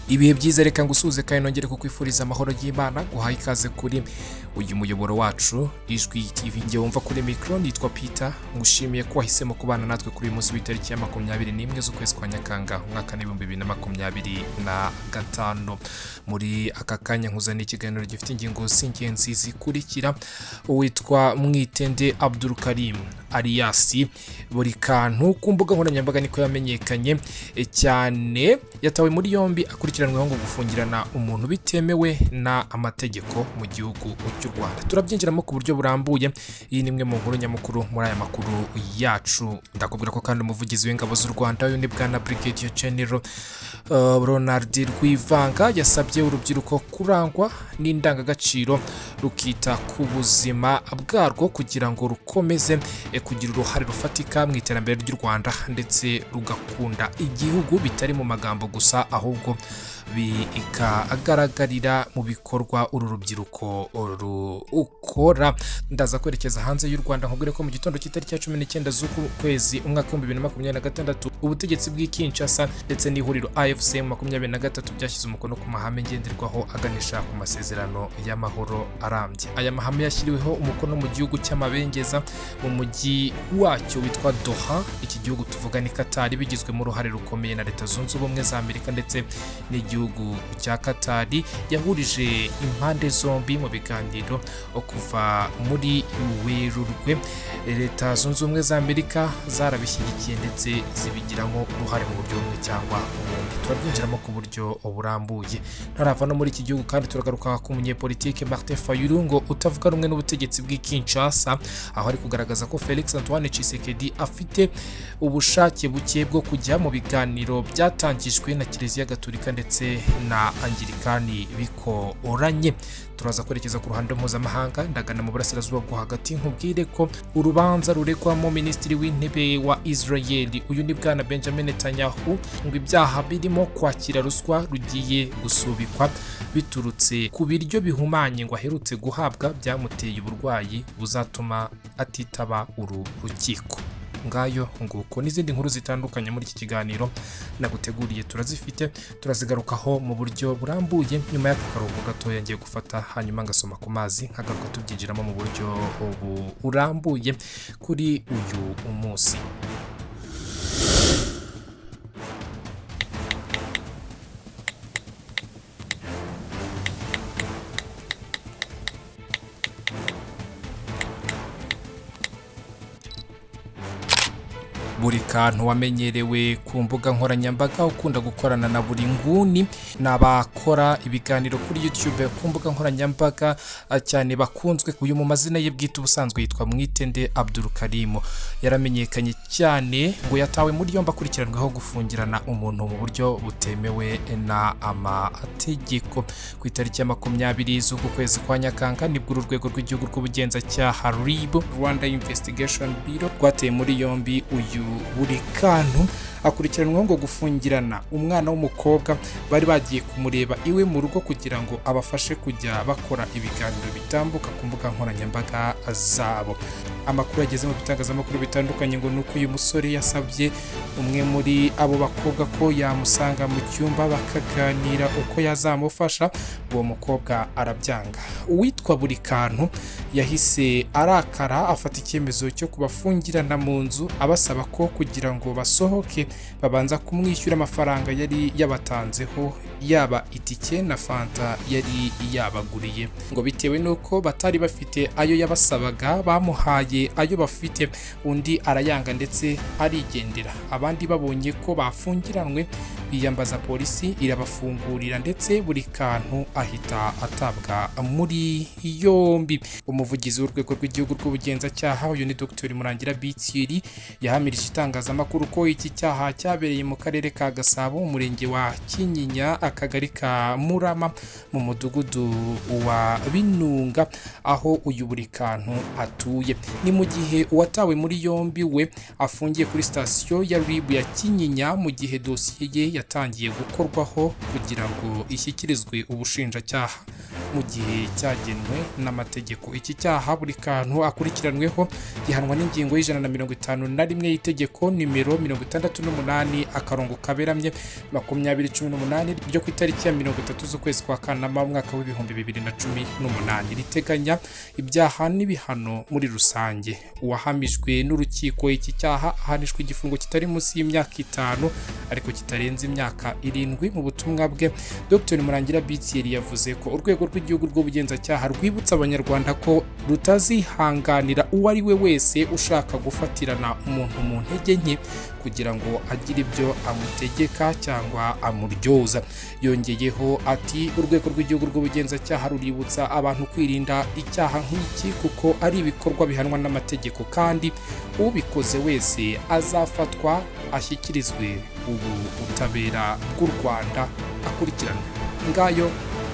Ibihe byiza reka ngusuze kandi nongere kukwifuriza amahoro y'Imana guhaye ikaze kuri uyu muyoboro wacu Ijwi TV. Nge wumva kuri micro nitwa Peter, ngushimiye ko wahisemo kubana natwe kuri uyu munsi w'itariki ya 21 z'ukwezi kwa Nyakanga umwaka wa 2025. Muri aka kanya nkuzaniye ikiganiro gifite ingingo z'ingenzi zikurikira. Uwitwa Mwitende Abdulkarim alias Burikantu ku Imbugankoranyambaga niko yamenyekanye cyane, yatawe muri yombi akurikiranweho ngo gufungirana umuntu bitemewe na amategeko mu gihugu cy'u Rwanda. Turabyinjiramo ku buryo burambuye. Iyi ni imwe mu nkuru nyamukuru muri aya makuru yacu. Ndakubwira ko kandi umuvugizi w'ingabo z'u Rwanda uyu ni bwana Brigadier General Ronald Rwivanga yasabye urubyiruko kurangwa n'indangagaciro rukita ku buzima bwarwo kugira ngo rukomeze kugira uruhare rufatika mu iterambere ry'u Rwanda ndetse rugakunda igihugu bitari mu magambo gusa ahubwo bikagaragarira mu bikorwa uru rubyiruko ukora. Ndaza kwerekeza hanze y'u Rwanda nkubwire ko mu gitondo cy'itariki ya 19 z'ukwezi umwaka wa 2026 ubutegetsi bw'Kinshasa ndetse n'ihuriro AFC 23 byashyize umukono ku mahame ngenderwaho aganisha ku masezerano y'amahoro arambye. Aya mahame yashyiriweho umukono mu gihugu cy'amabengeza mu mujyi wacyo witwa Doha. Iki gihugu tuvuga ni Qatar, bigizwemo uruhare rukomeye na Leta Zunze Ubumwe za Amerika ndetse n'igihugu cya Qatar. Yahurije impande zombi mu biganiro kuva muri Werurwe. Leta Zunze Ubumwe za Amerika zarabishyigikiye ndetse zibigiramo uruhare mu buryo bumwe cyangwa ubundi. Turabyinjiramo ku buryo burambuye. Ntarava no muri iki gihugu kandi turagaruka ku munyepolitike Martin Fayulu ngo utavuga rumwe n'ubutegetsi bw'Kinshasa, aho ari kugaragaza ko Felix Antoine Tshisekedi afite ubushake buke bwo kujya mu biganiro byatangijwe na Kiliziya Gatolika ndetse na Anglikani bikoranye. Turaza kwerekeza ku ruhande mpuzamahanga, ndagana mu burasirazuba bwo hagati nkubwire ko urubanza rurekwamo minisitiri w'intebe wa Israel uyu ni bwana Benjamin Netanyahu ngo ibyaha birimo kwakira ruswa rugiye gusubikwa biturutse ku biryo bihumanye ngo aherutse guhabwa byamuteye uburwayi buzatuma atitaba uru rukiko. Ngayo nguko n'izindi nkuru zitandukanye muri iki kiganiro naguteguriye turazifite, turazigarukaho mu buryo burambuye. Nyuma y'ako karuhuko gatoya ngiye gufata hanyuma ngasoma ku mazi nkagaruka tubyinjiramo mu buryo burambuye kuri uyu umunsi. Burikantu wamenyerewe ku mbuga nkoranyambaga ukunda gukorana na buri nguni n'abakora ibiganiro kuri YouTube ku mbuga nkoranyambaga cyane bakunzwe. Uyu mu mazina ye bwite ubusanzwe yitwa Mwitende Abdulkarim, yaramenyekanye cyane ngo yatawe muri yombi akurikiranweho gufungirana umuntu mu buryo butemewe na amategeko. Ku itariki ya 20 z'ukwezi kwa Nyakanga nibwo urwego rw'igihugu rw'ubugenzacyaha RIB Rwanda Investigation Bureau rwateye muri yombi uyu Burikantu akurikiranweho ngo gufungirana umwana w'umukobwa bari bagiye kumureba iwe mu rugo kugira ngo abafashe kujya bakora ibiganiro bitambuka ku mbuga nkoranyambaga zabo. Amakuru ageze mu bitangazamakuru bitandukanye ngo nuko uyu musore yasabye umwe muri abo bakobwa ko yamusanga mu cyumba bakaganira uko yazamufasha, uwo mukobwa arabyanga. Uwitwa Burikantu yahise arakara afata icyemezo cyo kubafungirana mu nzu abasaba ko kugira ngo basohoke babanza kumwishyura amafaranga yari yabatanzeho, yaba itike na fanta yari yabaguriye. Ngo bitewe nuko batari bafite ayo yabasabaga bamuhaye ayo bafite, undi arayanga ndetse arigendera. Abandi babonye ko bafungiranwe biyambaza polisi irabafungurira ndetse Burikantu ahita atabwa muri yombi. Umuvugizi w'urwego rw'igihugu rw'ubugenzacyaha uyu ni Dr Murangira Bitsiri yahamirije itangazamakuru ko iki cyaha cyabereye mu karere ka Gasabo, umurenge wa Kinyinya, akagari ka Murama, mu mudugudu wa Binunga, aho uyu Burikantu atuye. Ni mu gihe uwatawe muri yombi we afungiye kuri sitasiyo ya RIB ya Kinyinya, mu gihe dosiye ye yatangiye gukorwaho kugira ngo ishyikirizwe ubushinjacyaha mu gihe cyagenwe n'amategeko. Iki cyaha Burikantu akurikiranweho gihanwa n'ingingo y'151 y'itegeko nimero 68 akarongo kaberamye 2018 ryo ku itariki ya 30 z'ukwezi kwa Kanama mwaka w'ibihumbi 2018 riteganya ibyaha n'ibihano muri rusange. Uwahamijwe n'urukiko iki cyaha ahanishwa igifungo kitari munsi y'imyaka 5 ariko kitarenze imyaka 7. Mu butumwa bwe Dr Murangira Bitieri yavuze ko urwego rw'igihugu rw'ubugenzacyaha rwibutsa abanyarwanda ko rutazihanganira uwo ari we wese ushaka gufatirana umuntu mu ntege nke kugira ngo agire ibyo amutegeka cyangwa amuryoza. Yongeyeho ati urwego rw'igihugu rw'ubugenzacyaha ruributsa abantu kwirinda icyaha nk'iki kuko ari ibikorwa bihanwa n'amategeko kandi ubikoze wese azafatwa ashyikirizwe ubu butabera bw'u Rwanda akurikiranwe. Ngayo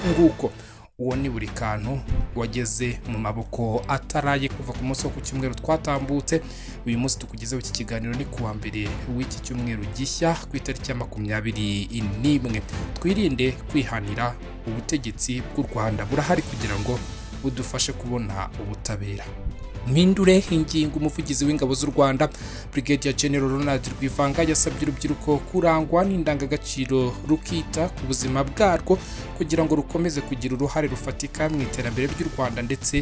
nguko uwo ni Burikantu wageze mu maboko ataraye kuva ku munsi wo ku cyumweru twatambutse. Uyu munsi tukugezeho iki kiganiro ni kuwa mbere w'iki cyumweru gishya ku itariki ya 21. Twirinde kwihanira ubutegetsi bw'u Rwanda burahari kugira ngo budufashe kubona ubutabera. Mpindure ingingo umuvugizi w'ingabo z'u Rwanda Brigadier General Ronald Rwivanga yasabye urubyiruko kurangwa n'indangagaciro rukita ku buzima bwarwo kugira ngo rukomeze kugira uruhare rufatika mu iterambere ry'u Rwanda ndetse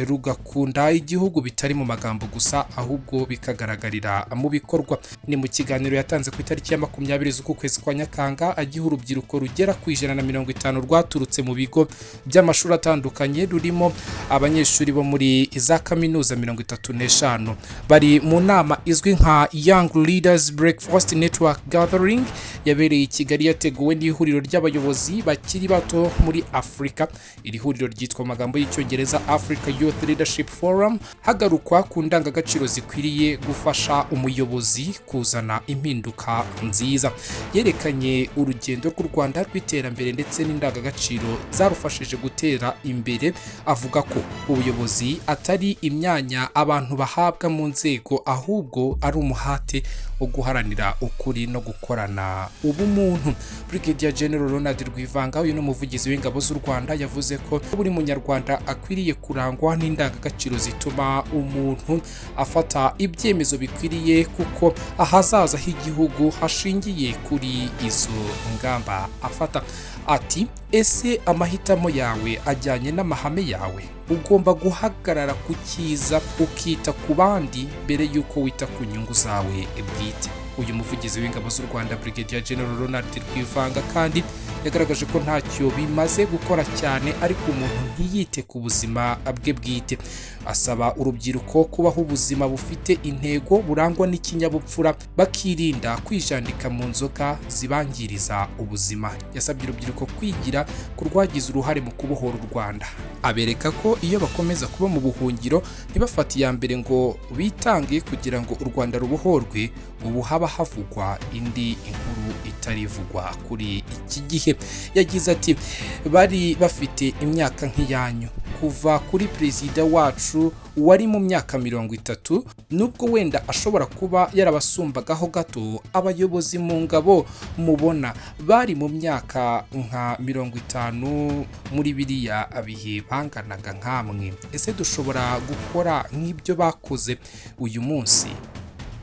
rugakunda igihugu bitari mu magambo gusa ahubwo bikagaragarira mu bikorwa. Ni mu kiganiro yatanze ku itariki ya 20 z'uku kwezi kwa Nyakanga agiha urubyiruko rugera ku 150 rwaturutse mu bigo by'amashuri atandukanye rurimo abanyeshuri bo muri za kaminuza 35 bari mu nama izwi nka Young Leaders Breakfast Network Gathering yabereye i Kigali yateguwe n'ihuriro ry'abayobozi bakiri bato muri Afrika. Iri huriro ryitwa magambo y'icyongereza Africa Youth Leadership Forum, hagarukwa ku ndangagaciro zikwiriye gufasha umuyobozi kuzana impinduka nziza. Yerekanye urugendo rw'u Rwanda rw'iterambere ndetse n'indangagaciro zarufashije gutera imbere. Avuga ko ubuyobozi atari imyanya abantu bahabwa mu nzego ahubwo ari umuhate wo guharanira ukuri no gukorana ubumuntu. Brigadier General Ronald Rwivanga uyu n'umuvugizi w'ingabo z'u Rwanda yavuze ko buri munyarwanda akwiriye kurangwa n'indangagaciro zituma umuntu afata ibyemezo bikwiriye kuko ahazaza h'igihugu hashingiye kuri izo ngamba afata. Ati ese amahitamo yawe ajyanye n'amahame yawe? Ugomba guhagarara ku cyiza ukita ku bandi mbere yuko wita ku nyungu zawe bwite. Uyu muvugizi w'ingabo z'u Rwanda Brigadier General Ronald Rwivanga kandi yagaragaje ko ntacyo bimaze gukora cyane ariko umuntu ntiyite ku buzima bwe bwite. Asaba urubyiruko kubaho ubuzima bufite intego burangwa n'ikinyabupfura bakirinda kwijandika mu nzoga zibangiriza ubuzima. Yasabye urubyiruko kwigira kurwagiza uruhare mu kubohora u Rwanda. Abereka ko iyo bakomeza kuba mu buhungiro ntibafate iya mbere ngo bitange kugira ngo u Rwanda rubohorwe, ubu haba havugwa indi inkuru itarivugwa kuri iki gihe. Yagize ati bari bafite imyaka nk'iyanyu kuva kuri perezida wacu wari mu myaka 30, nubwo wenda ashobora kuba yarabasumbagaho gato. Abayobozi mu ngabo mubona bari mu myaka nka 50 muri biriya bihe banganaga nkamwe. Ese dushobora gukora nk'ibyo bakoze uyu munsi?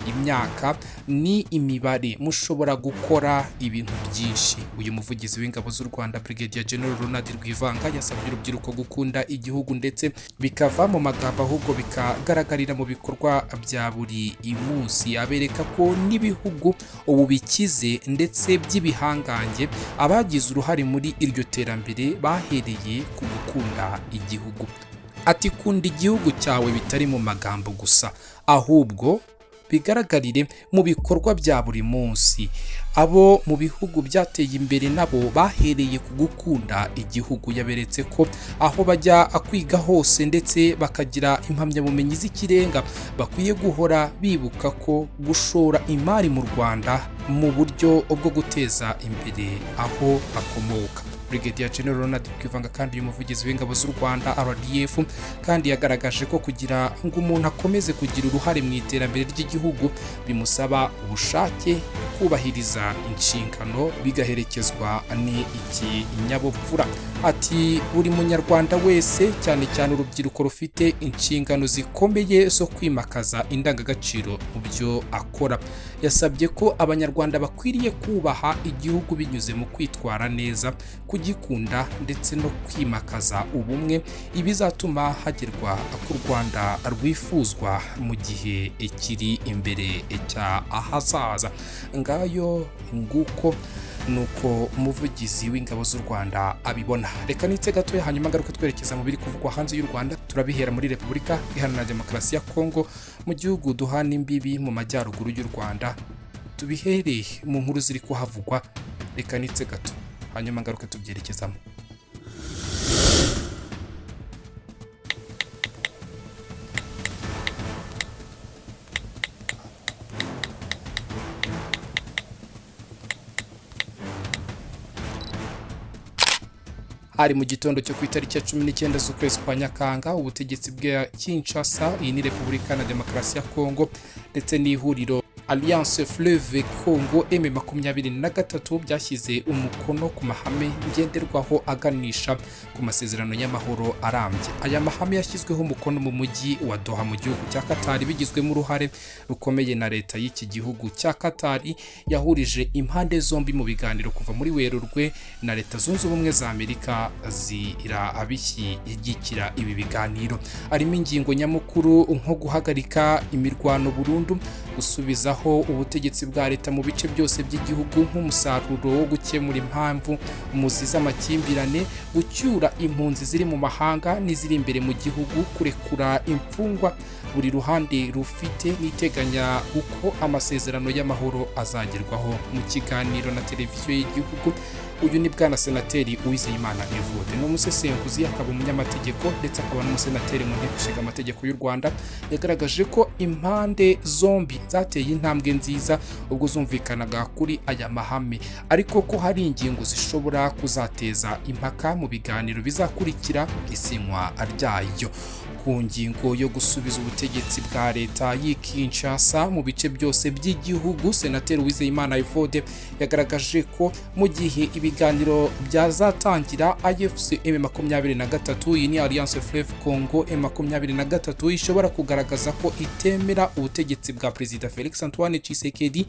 Imyaka ni imibare, mushobora gukora ibintu byinshi. Uyu muvugizi w'ingabo z'u Rwanda Brigadier General Ronald Rwivanga yasabye urubyiruko gukunda igihugu ndetse bikava mu magambo ahubwo bikagaragarira mu bikorwa bya buri munsi. Abereka ko n'ibihugu ubu bikize ndetse by'ibihangange abagize uruhare muri iryo terambere bahereye ku gukunda igihugu. Ati kunda igihugu cyawe bitari mu magambo gusa ahubwo bigaragarire mu bikorwa bya buri munsi. Abo mu bihugu byateye imbere nabo bahereye ku gukunda igihugu. Yaberetse ko aho bajya kwiga hose ndetse bakagira impamyabumenyi z'ikirenga bakwiye guhora bibuka ko gushora imari mu Rwanda mu buryo bwo guteza imbere aho bakomoka. Brigadier General Ronald Kwivanga kandi uyu muvugizi w'ingabo z'u Rwanda RDF kandi yagaragaje ko kugira ngo umuntu akomeze kugira uruhare mu iterambere ry'igihugu bimusaba ubushake, kubahiriza inshingano, bigaherekezwa n'iki inyabupfura. Ati buri munyarwanda wese cyane cyane urubyiruko rufite inshingano zikomeye zo kwimakaza indangagaciro mu byo akora. Yasabye ko abanyarwanda bakwiriye kubaha igihugu binyuze mu kwitwara neza, kugikunda ndetse no kwimakaza ubumwe, ibizatuma hagerwa ku Rwanda rwifuzwa mu gihe kiri imbere cya ahazaza. Ngayo nguko nuko umuvugizi w'ingabo z'u Rwanda abibona. Reka nitse gatoya hanyuma ngaruka twerekeza mu biri kuvugwa hanze y'u Rwanda. Turabihera muri Repubulika Iharanira Demokarasi ya Kongo, mu gihugu duhana imbibi mu majyaruguru y'u Rwanda. Tubihereye mu nkuru ziri kuhavugwa. Reka nitse gato hanyuma ngaruka tubyerekezamo. Hari mu gitondo cyo ku itariki ya 19 z'ukwezi kwa Nyakanga, ubutegetsi bwa Kinshasa, iyi ni Repubulika na Demokarasi ya Kongo, ndetse n'ihuriro Alliance Fleuve Congo M23 byashyize umukono ku mahame ngenderwaho aganisha ku masezerano y'amahoro arambye. Aya mahame yashyizweho umukono mu mujyi wa Doha mu gihugu cya Qatar, bigizwemo uruhare rukomeye na leta y'iki gihugu cya Qatar, yahurije impande zombi mu biganiro kuva muri Werurwe, na leta zunze ubumwe za Amerika zirabishyigikira ibi biganiro. Harimo ingingo nyamukuru nko guhagarika imirwano burundu, gusubizaho ubutegetsi bwa leta mu bice byose by'igihugu nk'umusaruro wo gukemura impamvu umuzi z'amakimbirane, gucyura impunzi ziri mu mahanga n'iziri imbere mu gihugu, kurekura imfungwa buri ruhande rufite, n'iteganya uko amasezerano y'amahoro azagerwaho. Mu kiganiro na televiziyo y'igihugu, uyu ni bwana senateri Uwizeyimana Evode, ni umusesenguzi, akaba umunyamategeko ndetse akaba n'umusenateri mu nteko ishinga amategeko y'u Rwanda. Yagaragaje ko impande zombi zateye intambwe nziza ubwo zumvikanaga kuri aya mahame, ariko ko hari ingingo zishobora kuzateza impaka mu biganiro bizakurikira isinywa ryayo. Ku ngingo yo gusubiza ubutegetsi bwa leta y'Kinshasa mu bice byose by'igihugu, senateri Uwizeyimana Evode yagaragaje ko mu gihe ibiganiro byazatangira, AFC M23, iyi ni Alliance Fleuve Congo M23, ishobora kugaragaza ko itemera ubutegetsi bwa Perezida Felix Antoine Tshisekedi,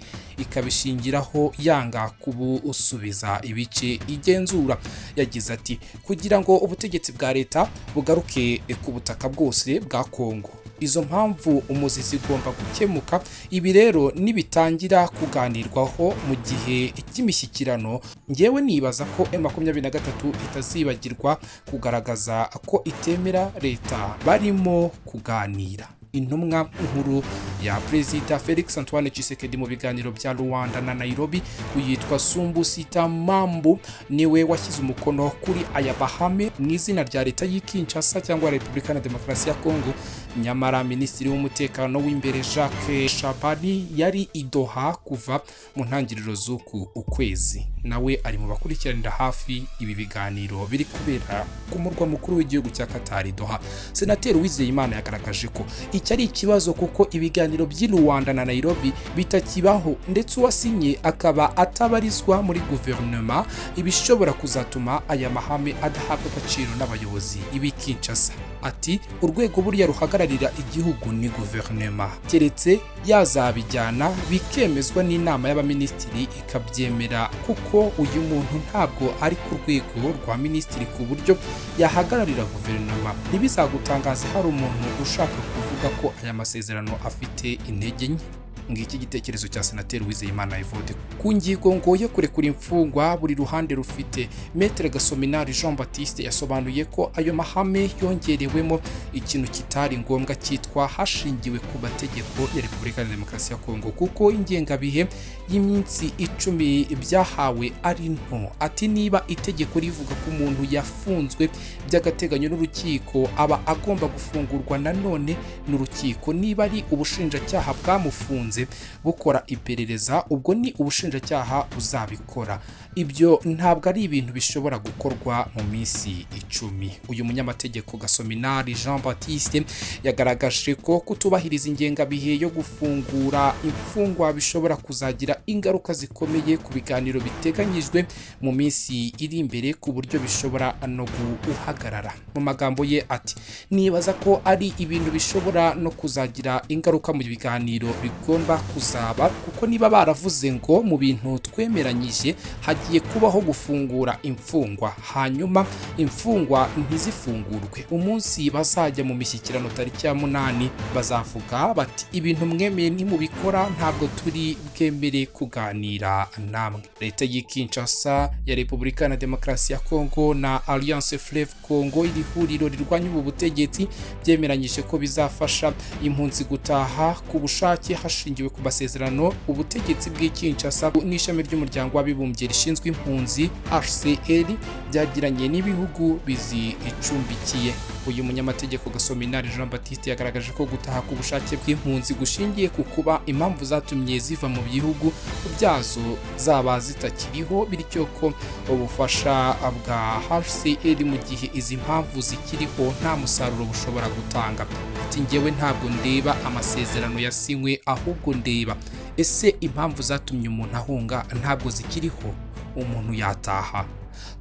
ikabishingiraho yanga kubusubiza ibice igenzura. Yagize ati kugira ngo ubutegetsi bwa leta bugaruke ku butaka bwose bwa Kongo, izo mpamvu umuzi zigomba gukemuka. Ibi rero nibitangira kuganirwaho mu gihe cy'imishyikirano, ngewe nibaza ko M23 itazibagirwa kugaragaza ko itemera leta barimo kuganira. Intumwa nkuru ya Perezida Felix Antoine Tshisekedi mu biganiro bya Rwanda na Nairobi, uyitwa Sumbusita Mambu, niwe washyize umukono kuri aya bahame mu izina rya leta y'Kinshasa cyangwa Repubulika na Demokarasi ya Kongo. Nyamara Minisitiri w'umutekano w'imbere Jacques Shabani yari i Doha kuva mu ntangiriro z'uku ukwezi, nawe ari mu bakurikiranira hafi ibi biganiro biri kubera ku murwa mukuru w'igihugu cya Qatar, Doha. Senateri Uwizeyimana yagaragaje ko iki ari ikibazo kuko ibiganiro by'i Rwanda na Nairobi bitakibaho, ndetse uwasinye akaba atabarizwa muri guverinoma, ibishobora kuzatuma aya mahame adahabwa agaciro n'abayobozi ibi Kinshasa. Ati urwego buriya ruhagararira igihugu ni guverinoma, keretse yazabijyana bikemezwa n'inama y'abaminisitiri ikabyemera, kuko uyu muntu ntabwo ari ku rwego rwa minisitiri ku buryo yahagararira guverinoma. Ntibizagutangaze hari umuntu ushaka kuvuga ko aya masezerano afite intege nke. Ngiki igitekerezo cya senateri Uwizeyimana Evode ku ngingo ngo yo kurekura imfungwa buri ruhande rufite. Maître Gasominari Jean Baptiste yasobanuye ko ayo mahame yongerewemo ikintu kitari ngombwa cyitwa hashingiwe ku mategeko ya Repubulika ya Demokarasi ya Kongo, kuko ingengabihe y'iminsi 10 byahawe ari nto. Ati niba itegeko rivuga ko umuntu yafunzwe by'agateganyo n'urukiko aba agomba gufungurwa nanone n'urukiko, niba ari ubushinjacyaha bwamufunze busanze bukora iperereza, ubwo ni ubushinjacyaha uzabikora. Ibyo ntabwo ari ibintu bishobora gukorwa mu minsi 10. Uyu munyamategeko Gasominari Jean Baptiste yagaragaje ko kutubahiriza ingengabihe yo gufungura imfungwa bishobora kuzagira ingaruka zikomeye ku biganiro biteganyijwe mu minsi iri imbere, ku buryo bishobora no guhagarara. Mu magambo ye ati, nibaza ko ari ibintu bishobora no kuzagira ingaruka mu biganiro bigomba kuzaba, kuko niba baravuze ngo mu bintu twemeranyije hagiye kubaho gufungura imfungwa, hanyuma imfungwa ntizifungurwe, umunsi bazajya mu mishyikirano tariki ya 8 bazavuga bati ibintu mwemeye ntimubikora, ntabwo turi bwemere kuganira namwe. Leta y'Kinshasa ya Repubulika ya Demokarasi ya Kongo na Alliance Fleuve Congo, iri huriro rirwanya ubu butegetsi, byemeranyije ko bizafasha impunzi gutaha ku bushake hashingiwe ku masezerano ubutegetsi bw'Kinshasa n'ishami ry'umuryango w'abibumbye rishinzwe impunzi HCR byagiranye n'ibihugu bizicumbikiye. Uyu munyamategeko Gasominari Jean Baptiste yagaragaje ko gutaha ku bushake bw'impunzi gushingiye ku kuba impamvu zatumye ziva mu bihugu byazo zaba zitakiriho, bityo ko ubufasha bwa HCR mu gihe izi mpamvu zikiriho nta musaruro bushobora gutanga. Ati njyewe ntabwo ndeba amasezerano yasinywe, ahubwo ndeba ese impamvu zatumye umuntu ahunga ntabwo zikiriho, umuntu yataha.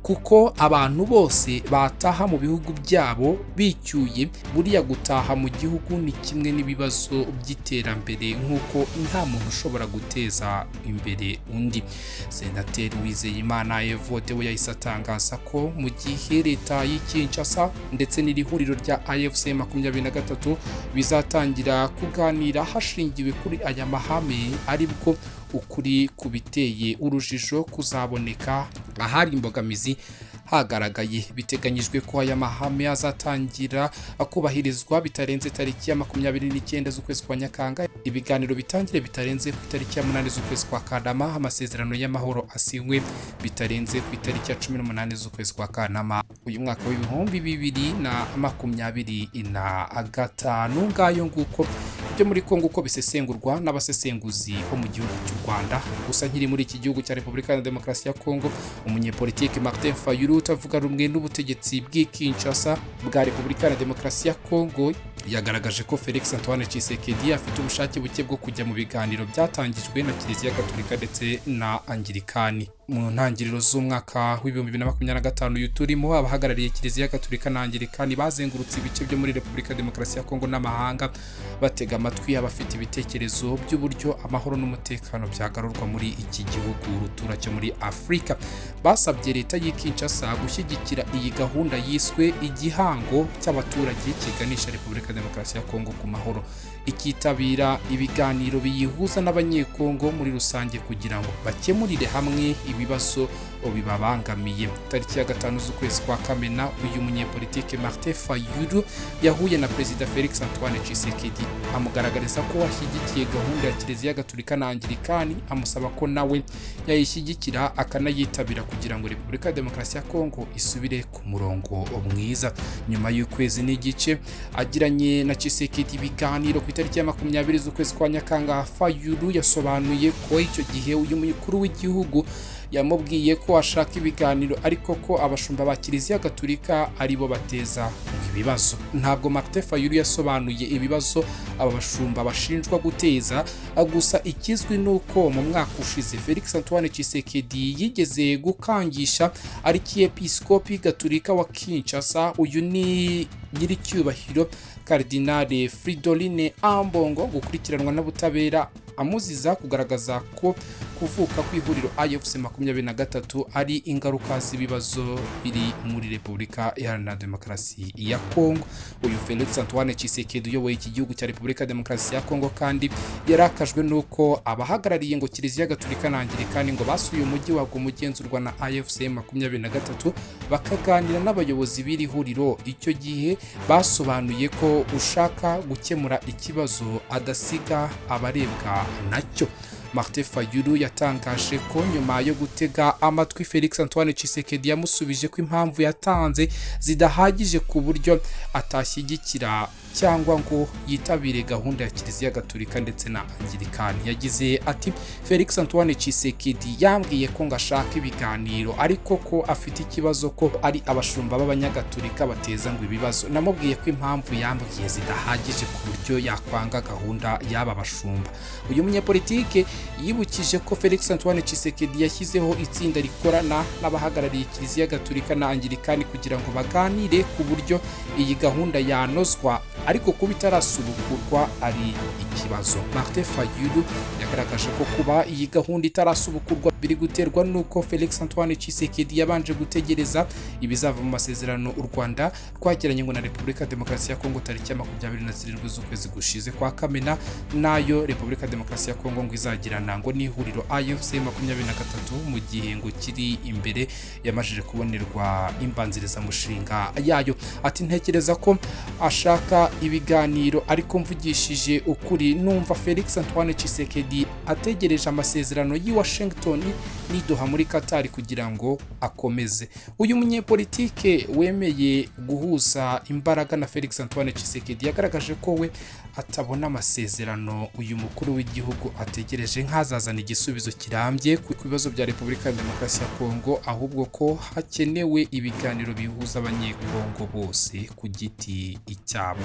Kuko abantu bose bataha mu bihugu byabo bicyuye, buriya gutaha mu gihugu ni kimwe n'ibibazo by'iterambere, nk'uko nta muntu ushobora guteza imbere undi. Senateri Uwizeyimana Evode we yahise atangaza ko mu gihe leta y'Kinshasa ndetse n'iri huriro rya AFC 23 bizatangira kuganira hashingiwe kuri aya mahame, aribwo ukuri kubiteye urujijo kuzaboneka ahari imbogamizi hagaragaye. Biteganyijwe ko aya mahame azatangira akubahirizwa bitarenze tariki ya 29 z'ukwezi kwa Nyakanga, ibiganiro bitangire bitarenze ku itariki ya 8 z'ukwezi kwa Kanama, amasezerano y'amahoro asinywe bitarenze ku itariki ya 18 z'ukwezi kwa Kanama uyu mwaka w'ibihumbi 2025. Ngayo nguko byo muri Kongo uko bisesengurwa n'abasesenguzi bo mu gihugu cy'u Rwanda. Gusa nkiri muri iki gihugu cya Repubulika ya Demokarasi ya Kongo, umunyepolitike Martin Fayulu utavuga rumwe n'ubutegetsi bw'Kinshasa bwa Repubulika ya Demokarasi ya Kongo yagaragaje ko Felix Antoine Tshisekedi afite ubushake buke bwo kujya mu biganiro byatangijwe na Kiliziya Gatolika ndetse na Anglikani. Mu ntangiriro z'umwaka w'2025 yuturimo, abahagarariye Kiliziya Gatolika na Anglikani bazengurutse ibice byo muri Repubulika ya Demokarasi ya Kongo n'amahanga batega amatwi abafite ibitekerezo by'uburyo amahoro n'umutekano byagarurwa muri iki gihugu rutura cyo muri Afrika. Basabye leta y'Kinshasa gushyigikira iyi gahunda yiswe igihango cy'abaturage kiganisha Repubulika ya Demokarasi ya Kongo ku mahoro, ikitabira ibiganiro biyihuza n'abanyekongo muri rusange kugira ngo bakemurire hamwe ibibazo bibabangamiye. Tariki ya 5 z'ukwezi kwa Kamena, uyu munyepolitike Martin Fayulu yahuye na Perezida Felix Antoine Tshisekedi amugaragariza ko ashyigikiye gahunda ya Kiliziya Gatolika na Anglikani, amusaba ko nawe yayishyigikira akanayitabira kugira ngo Repubulika ya Demokarasi ya Kongo isubire ku murongo mwiza. Nyuma y'ukwezi n'igice agiranye na Tshisekedi ibiganiro ku itariki ya 20 z'ukwezi kwa Nyakanga, Fayulu yasobanuye ko icyo gihe uyu mukuru w'igihugu yamubwiye ko ashaka ibiganiro, ariko ko abashumba ba Kiliziya Gatolika aribo bateza ibibazo. Ntabwo Martin Fayulu yasobanuye ibibazo aba bashumba bashinjwa guteza, gusa ikizwi nuko mu mwaka ushize Felix Antoine Tshisekedi yigeze gukangisha Archiepiskopi Gatolika wa Kinshasa, uyu ni nyiricyubahiro Cardinal Fridolin Ambongo, gukurikiranwa n'ubutabera amuziza kugaragaza ko kuvuka kw'ihuriro AFC 23 ari ingaruka z'ibibazo biri muri Repubulika ya Demokarasi ya Kongo. Uyu Felix Antoine Tshisekedi uyoboye iki gihugu cya Repubulika ya Demokarasi ya Kongo kandi yarakajwe nuko abahagarariye ngo Kiliziya Gatolika na Anglikani ngo basuye umujyi wabwo mugenzurwa na AFC 23 bakaganira n'abayobozi b'iri huriro. Icyo gihe basobanuye ko ushaka gukemura ikibazo adasiga abarebwa nacyo. Martin Fayulu yatangaje ko nyuma yo gutega amatwi Felix Antoine Tshisekedi yamusubije ko impamvu yatanze zidahagije ku buryo atashyigikira cyangwa ngo yitabire gahunda ya Kiliziya Gatolika ndetse na Anglikani. Yagize ati Felix Antoine Tshisekedi yambwiye ko ngashaka ibiganiro ariko ko afite ikibazo ko ari abashumba b'abanyagatolika bateza ngo ibibazo. Namubwiye ko impamvu yambwiye zidahagije ku buryo yakwanga gahunda y'aba bashumba. Uyu munyapolitike yibukije ko Felix Antoine Tshisekedi yashyizeho itsinda rikorana n'abahagarariye Kiliziya Gatolika na Anglikani kugira ngo baganire ku buryo iyi gahunda yanozwa, ariko kuba itarasubukurwa ari ikibazo. Martin Fayulu yagaragaje ko kuba iyi gahunda itarasubukurwa biri guterwa nuko Felix Antoine Tshisekedi yabanje gutegereza ibizava mu masezerano u Rwanda rwagiranye ngo na Repubulika Demokarasi ya Kongo tariki ya 27 z'ukwezi gushize kwa Kamena, nayo Repubulika Demokarasi ya Kongo ngo izagirana ngo n'ihuriro AFC 23 mu gihe ngo kiri imbere yamajije kubonerwa imbanziriza mushinga yayo. Ati ntekereza ko ashaka ibiganiro ariko mvugishije ukuri numva Felix Antoine Tshisekedi ategereje amasezerano y'i Washington n'i Doha muri Qatar kugira ngo akomeze. Uyu munyepolitike wemeye guhuza imbaraga na Felix Antoine Tshisekedi yagaragaje ko we atabona amasezerano uyu mukuru w'igihugu ategereje nkazazana igisubizo kirambye ku bibazo bya Repubulika ya Demokarasi ya Kongo, ahubwo ko hakenewe ibiganiro bihuza abanyekongo bose ku giti icyabo.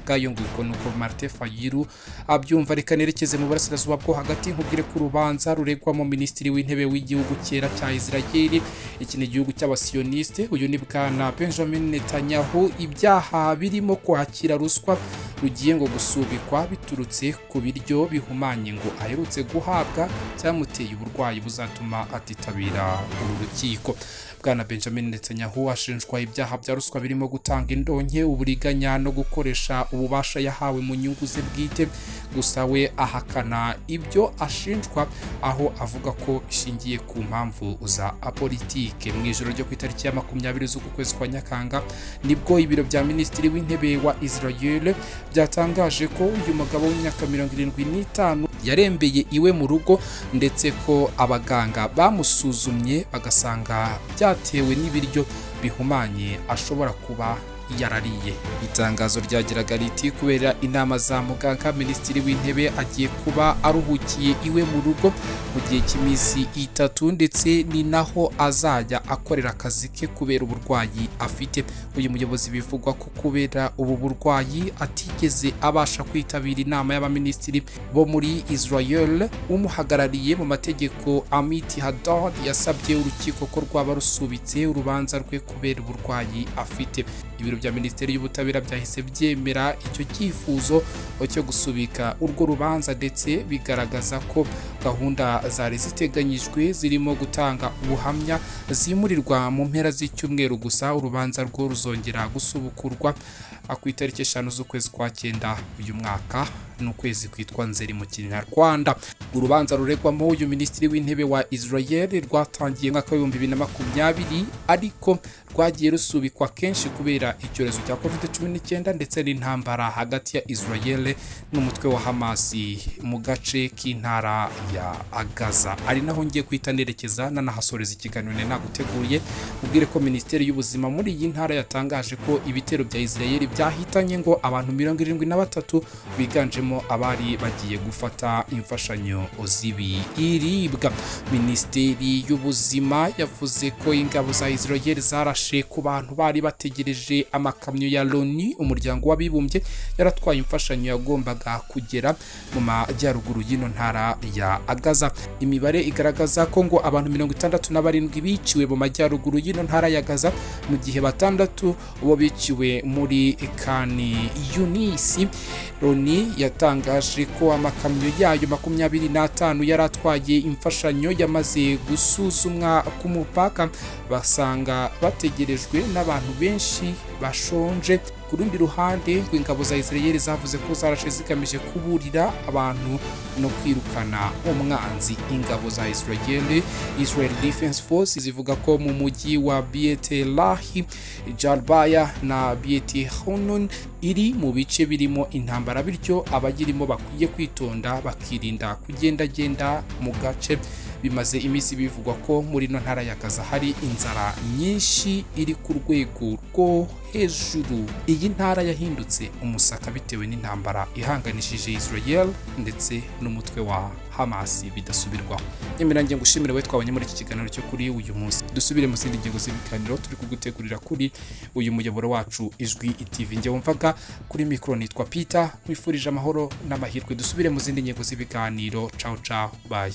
Gayo nguko nuko Martin Fayulu abyumva. Reka nerekeze mu burasirazuba bwo hagati nkubwire ku rubanza ruregwamo minisitiri w'intebe w'igihugu cyera cya Israel, iki ni igihugu cy'abasioniste. Uyu ni bwana Benjamin Netanyahu. Ibyaha birimo kwakira ruswa rugiye ngo gusubikwa biturutse ku biryo bihumanye ngo aherutse guhabwa cyamuteye uburwayi buzatuma atitabira uru rukiko. Bwana Benjamin Netanyahu ashinjwa ibyaha bya ruswa birimo gutanga indonke, uburiganya no gukoresha ububasha yahawe mu nyungu ze bwite. Gusa we ahakana ibyo ashinjwa, aho avuga ko ishingiye ku mpamvu za apolitike. Mu ijoro ryo ku itariki ya 20 z'ukwezi kwa Nyakanga nibwo ibiro bya minisitiri w'intebe wa Israel byatangaje ko uyu mugabo w'imyaka 75 yarembeye iwe mu rugo, ndetse ko abaganga bamusuzumye bagasanga byatewe n'ibiryo bihumanye ashobora kuba yarariye. Itangazo ryagiraga riti kubera inama za muganga minisitiri w'intebe agiye kuba aruhukiye iwe mu rugo mu gihe cy'iminsi 3, ndetse ni naho azajya akorera akazi ke kubera uburwayi afite. Uyu muyobozi bivugwa ko kubera ubu burwayi atigeze abasha kwitabira inama y'abaminisitiri bo muri Israel. Umuhagarariye mu mategeko Amit Haddad yasabye urukiko ko rwaba rusubitse urubanza rwe kubera uburwayi afite. Ibiro bya Minisiteri y'Ubutabera byahise byemera icyo cyifuzo cyo gusubika urwo rubanza, ndetse bigaragaza ko gahunda zari ziteganyijwe zirimo gutanga ubuhamya zimurirwa mu mpera z'icyumweru gusa. Urubanza rwo ruzongera gusubukurwa ku itariki 5 z'ukwezi kwa 9 uyu mwaka, n'ukwezi kwitwa Nzeri mu Kinyarwanda. Urubanza ruregwamo uyu minisitiri w'intebe wa Israel rwatangiye mwaka wa 2020 ariko rwagiye rusubikwa kenshi kubera icyorezo cya COVID-19 ndetse n'intambara hagati ya Israel n'umutwe wa Hamas mu gace k'intara ya Gaza. Ari naho ngiye kwita nerekeza nanahasoreza ikiganiro naguteguriye. Ubwire ko Minisiteri y'Ubuzima muri iyi ntara yatangaje ko ibitero bya Israel byahitanye ngo abantu 73 biganjemo abari bagiye gufata imfashanyo z'ibiribwa. Minisiteri y'Ubuzima yavuze ko ingabo za Israel zarashe ku bantu bari bategereje amakamyo ya Loni, umuryango w'abibumbye, yaratwaye imfashanyo yagombaga kugera mu majyaruguru y'ino ntara ya Gaza. Imibare igaragaza ko ngo abantu 67 biciwe mu majyaruguru y'ino ntara ya Gaza, mu gihe 6 bo biciwe muri Kani Yunisi. Loni yatangaje ko amakamyo yayo 25 yaratwaye imfashanyo yamaze gusuzumwa ku mupaka, basanga bategerejwe n'abantu benshi bashonje. Ku rundi ruhande ingabo za Israel zavuze ko zarashe zigamije kuburira abantu no kwirukana umwanzi. Ingabo za Israel Defense Force zivuga ko mu mujyi wa Beit-Lahi, Jalbaya na Beit-Hanun iri mu bice birimo intambara, bityo abagirimo bakwiye kwitonda bakirinda kugendagenda mu gace bimaze iminsi bivugwa ko muri no ntara ya Gaza hari inzara nyinshi iri ku rwego rwo hejuru. Iyi ntara yahindutse umusaka bitewe n'intambara ihanganishije Israel ndetse n'umutwe wa Hamas bidasubirwaho. Nyemirange ngushimire we twabanye muri iki kiganiro cyo kuri uyu munsi. Dusubire mu zindi ngingo z'ibiganiro turi kugutegurira kuri uyu muyoboro wacu Ijwi TV. Nge wumvaga kuri mikro nitwa Peter, nkwifurije amahoro n'amahirwe. Dusubire mu zindi ngingo z'ibiganiro. Ciao ciao, bye.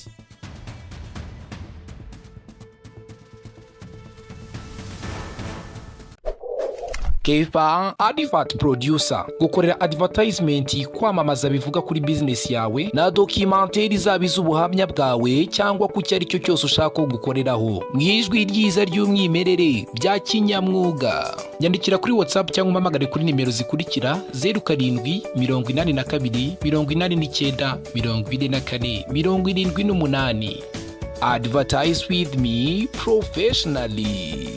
Kefa Advert Producer, gukorera advertisement kwamamaza bivuga kuri business yawe na documentaire zabiza ubuhamya bwawe cyangwa ku cyari cyo cyose ushaka gukoreraho mwijwi ryiza ry'umwimerere bya kinyamwuga. Nyandikira kuri WhatsApp cyangwa umpamagare kuri nimero zikurikira 0782892478. Advertise with me professionally.